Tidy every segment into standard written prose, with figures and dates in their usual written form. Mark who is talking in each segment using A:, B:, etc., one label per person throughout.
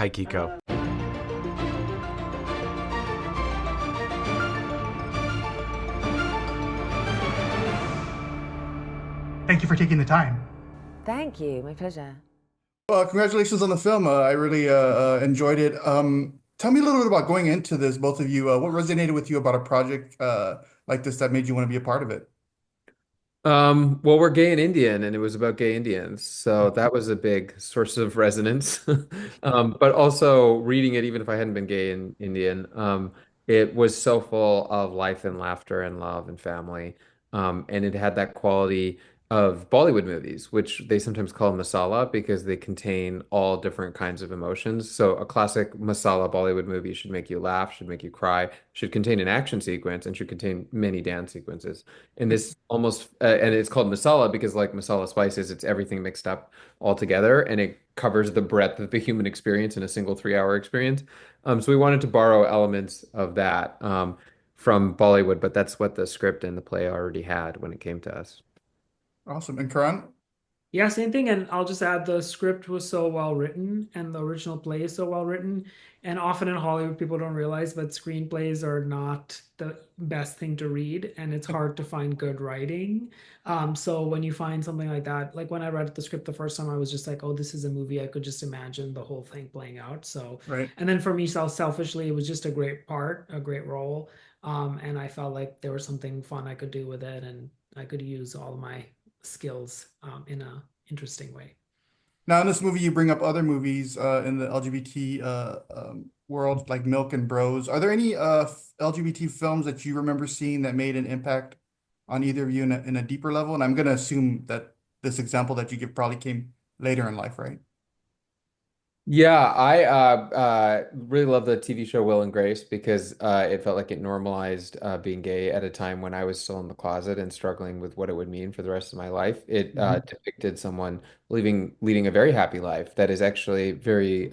A: Hi, Kiko.
B: Thank you for taking the time.
C: Thank you. My pleasure.
D: Well, congratulations on the film. I really enjoyed it. Tell me a little bit about going into this, both of you. What resonated with you about a project like this that made you want to be a part of it?
A: Well, we're gay and Indian, and it was about gay Indians, so that was a big source of resonance. But also reading it, even if I hadn't been gay and Indian, it was so full of life and laughter and love and family, and it had that quality of Bollywood movies, which they sometimes call masala because they contain all different kinds of emotions. So a classic masala Bollywood movie should make you laugh, should make you cry, should contain an action sequence, and should contain many dance sequences. And this almost and it's called masala because like masala spices, it's everything mixed up all together and it covers the breadth of the human experience in a single 3 hour experience. So we wanted to borrow elements of that from Bollywood, but that's what the script and the play already had when it came to us.
D: Awesome. And Karan?
E: Yeah, same thing. And I'll just add the script was so well written and the original play is so well written. And often in Hollywood, people don't realize, but screenplays are not the best thing to read, and it's hard to find good writing. So when you find something like that, like when I read the script the first time, I was just like, oh, this is a movie. I could just imagine the whole thing playing out. So,
D: Right.
E: and then for me, selfishly, it was just a great part, a great role. And I felt like there was something fun I could do with it, and I could use all my skills in a interesting way.
D: Now, in this movie, you bring up other movies in the LGBT world, like Milk and Bros. Are there any LGBT films that you remember seeing that made an impact on either of you in a deeper level? And I'm going to assume that this example that you give probably came later in life, right?
A: Yeah, I really love the TV show Will and Grace because it felt like it normalized being gay at a time when I was still in the closet and struggling with what it would mean for the rest of my life. It
D: Mhm.
A: depicted someone leading a very happy life that is actually very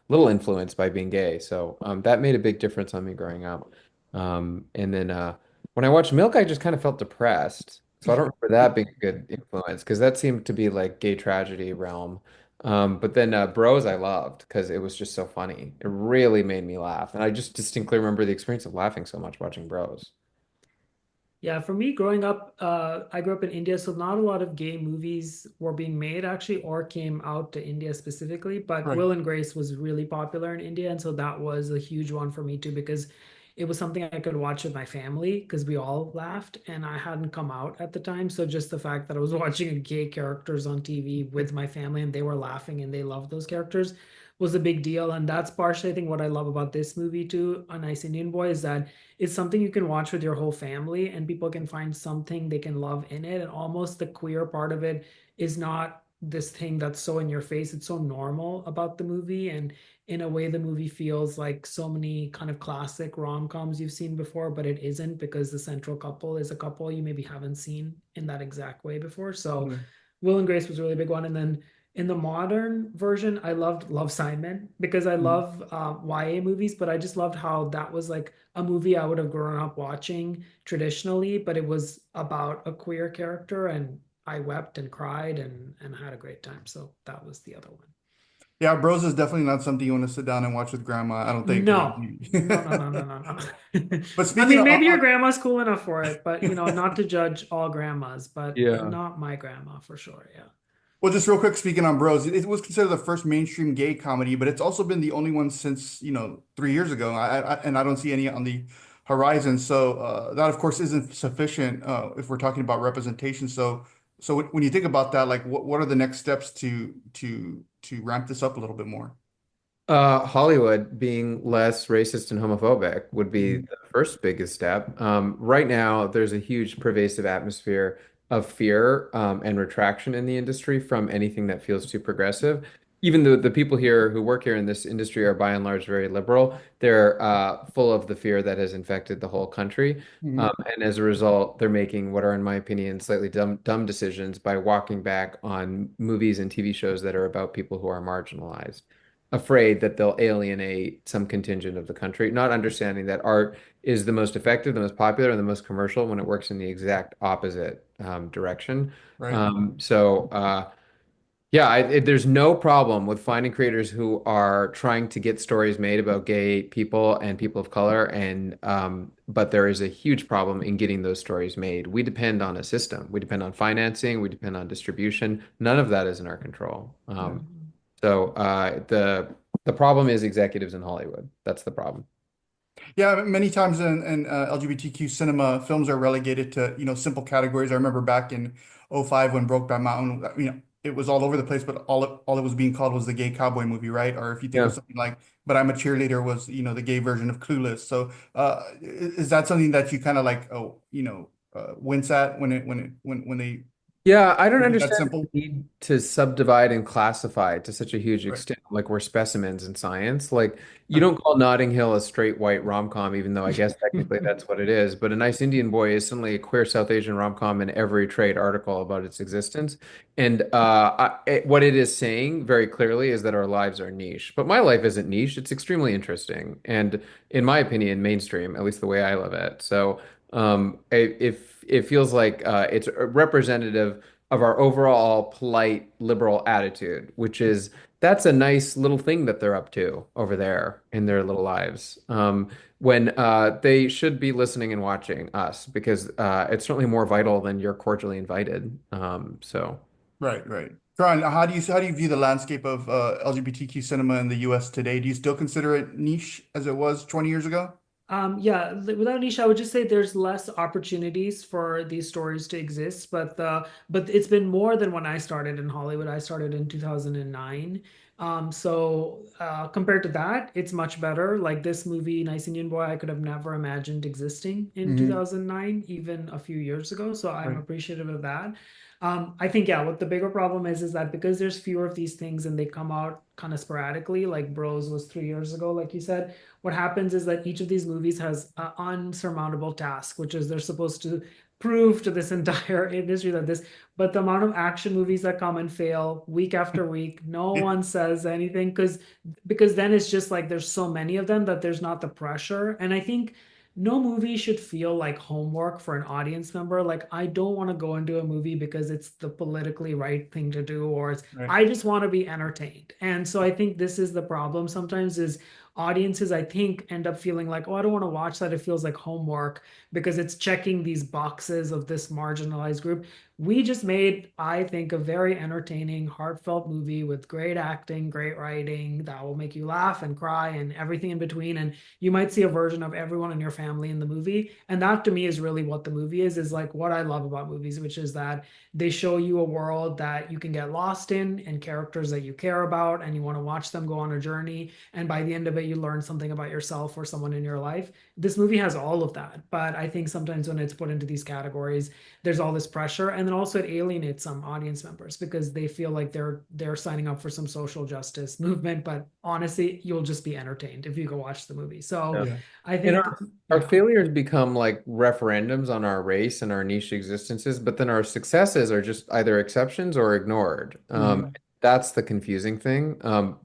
A: little influenced by being gay. So that made a big difference on me growing up. And then when I watched Milk, I just kind of felt depressed. So I don't remember that being a good influence because that seemed to be like gay tragedy realm. But then Bros I loved because it was just so funny. It really made me laugh. And I just distinctly remember the experience of laughing so much watching Bros.
E: Yeah, for me, growing up, I grew up in India, so not a lot of gay movies were being made actually, or came out to India specifically. But
D: Right.
E: Will and Grace was really popular in India, and so that was a huge one for me too, because it was something I could watch with my family because we all laughed, and I hadn't come out at the time. So just the fact that I was watching gay characters on TV with my family and they were laughing and they loved those characters was a big deal. And that's partially, I think, what I love about this movie too, A Nice Indian Boy, is that it's something you can watch with your whole family and people can find something they can love in it. And almost the queer part of it is not this thing that's so in your face. It's so normal about the movie. And in a way, the movie feels like so many kind of classic rom-coms you've seen before, but it isn't because the central couple is a couple you maybe haven't seen in that exact way before. So
D: Right.
E: Will and Grace was a really big one. And then in the modern version, I loved Love Simon because I
D: Mhm.
E: love YA movies, but I just loved how that was like a movie I would have grown up watching traditionally, but it was about a queer character, and I wept and cried and had a great time. So that was the other one.
D: Yeah, Bros is definitely not something you want to sit down and watch with grandma, I don't think.
E: No, no, no, no, no, no, no.
D: But
E: I
D: speaking
E: mean,
D: of,
E: maybe your grandma's cool enough for it, but not to judge all grandmas, but
A: Yeah.
E: not my grandma for sure. Yeah.
D: well, just real quick, speaking on Bros, it was considered the first mainstream gay comedy, but it's also been the only one since, 3 years ago. And I don't see any on the horizon. So that, of course, isn't sufficient if we're talking about representation. So when you think about that, like, what are the next steps to ramp this up a little bit more?
A: Hollywood being less racist and homophobic would be
D: Mhm.
A: the first biggest step. Right now, there's a huge pervasive atmosphere of fear and retraction in the industry from anything that feels too progressive. Even though the people here who work here in this industry are by and large very liberal, they're full of the fear that has infected the whole country.
D: Mhm.
A: And as a result, they're making what are, in my opinion, slightly dumb decisions by walking back on movies and TV shows that are about people who are marginalized, afraid that they'll alienate some contingent of the country, not understanding that art is the most effective, the most popular, and the most commercial when it works in the exact opposite direction.
D: Right.
A: So, Yeah, there's no problem with finding creators who are trying to get stories made about gay people and people of color, and but there is a huge problem in getting those stories made. We depend on a system. We depend on financing. We depend on distribution. None of that is in our control.
D: Yeah.
A: The problem is executives in Hollywood. That's the problem.
D: Yeah, many times in LGBTQ cinema, films are relegated to, simple categories. I remember back in '05 when Brokeback Mountain, it was all over the place, but all it was being called was the gay cowboy movie, right? Or if you think of
A: Yeah.
D: something like But I'm a Cheerleader was, the gay version of Clueless. So is that something that you kind of like, wince at when they
A: Yeah, I don't
D: make it that
A: understand the
D: simple?
A: need to subdivide and classify to such a huge
D: Right.
A: extent. Like we're specimens in science. Like you don't call Notting Hill a straight white rom-com, even though I guess technically that's what it is. But A Nice Indian Boy is suddenly a queer South Asian rom-com in every trade article about its existence. And what it is saying very clearly is that our lives are niche. But my life isn't niche. It's extremely interesting. And in my opinion, mainstream, at least the way I live it. So it feels like it's representative of our overall polite liberal attitude, which is that's a nice little thing that they're up to over there in their little lives. When they should be listening and watching us because it's certainly more vital than you're cordially invited.
D: Right, right. Karan, how do you view the landscape of LGBTQ cinema in the US today? Do you still consider it niche as it was 20 years ago?
E: Yeah, without niche, I would just say there's less opportunities for these stories to exist, but it's been more than when I started in Hollywood. I started in 2009. Compared to that, it's much better. Like this movie, Nice Indian Boy, I could have never imagined existing in
D: Hmm.
E: 2009, even a few years ago. So I'm
D: Right.
E: appreciative of that. I think, yeah, what the bigger problem is that because there's fewer of these things and they come out kind of sporadically, like Bros was 3 years ago, like you said, what happens is that each of these movies has an unsurmountable task, which is they're supposed to prove to this entire industry that but the amount of action movies that come and fail week after week, no one says anything because then it's just like there's so many of them that there's not the pressure. And I think no movie should feel like homework for an audience member. Like I don't want to go into a movie because it's the politically right thing to do, or
D: Right.
E: I just want to be entertained. And so I think this is the problem sometimes is audiences I think end up feeling like, oh, I don't want to watch that. It feels like homework because it's checking these boxes of this marginalized group. We just made, I think, a very entertaining, heartfelt movie with great acting, great writing that will make you laugh and cry and everything in between. And you might see a version of everyone in your family in the movie. And that to me is really what the movie is like what I love about movies, which is that they show you a world that you can get lost in and characters that you care about and you want to watch them go on a journey, and by the end of it you learn something about yourself or someone in your life. This movie has all of that, but I think sometimes when it's put into these categories there's all this pressure, and then also it alienates some audience members because they feel like they're signing up for some social justice movement, but honestly you'll just be entertained if you go watch the movie. So
D: Yeah.
E: I
A: And
E: think,
A: our
E: yeah.
A: failures become like referendums on our race and our niche existences, but then our successes are just either exceptions or ignored.
D: Hmm.
A: That's the confusing thing.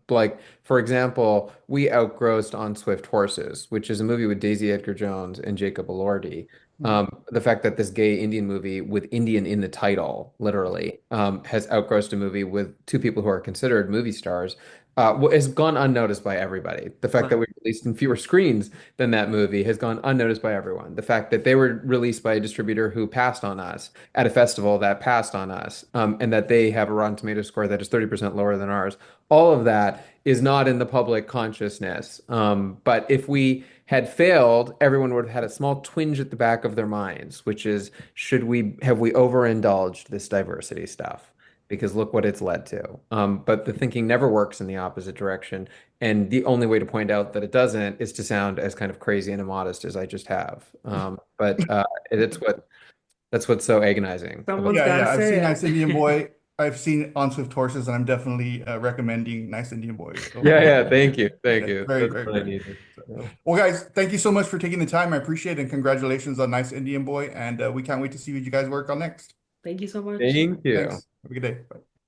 A: Like, for example, we outgrossed On Swift Horses, which is a movie with Daisy Edgar Jones and Jacob Elordi. The fact that this gay Indian movie with Indian in the title, literally, has outgrossed a movie with two people who are considered movie stars, has gone unnoticed by everybody. The fact that
E: Right.
A: we released in fewer screens than that movie has gone unnoticed by everyone. The fact that they were released by a distributor who passed on us at a festival that passed on us, and that they have a Rotten Tomato score that is 30% lower than ours, all of that is not in the public consciousness. But if we had failed, everyone would have had a small twinge at the back of their minds, which is, have we overindulged this diversity stuff? Because look what it's led to. But the thinking never works in the opposite direction. And the only way to point out that it doesn't is to sound as kind of crazy and immodest as I just have. But that's what's so agonizing about.
E: Someone's
D: Yeah,
E: got to
D: yeah. I've
E: say
D: seen Nice
E: it.
D: Indian Boy. I've seen On Swift Horses, and I'm definitely recommending Nice Indian Boy. So,
A: Yeah, yeah. Thank
D: yeah,
A: you.
D: very,
A: That's
D: very
A: what I
D: good.
A: needed.
D: So,
A: Yeah.
D: well, guys, thank you so much for taking the time. I appreciate it, and congratulations on Nice Indian Boy. And we can't wait to see what you guys work on next.
E: Thank you so much.
A: Thank you.
D: Thanks. Have a good day. Bye.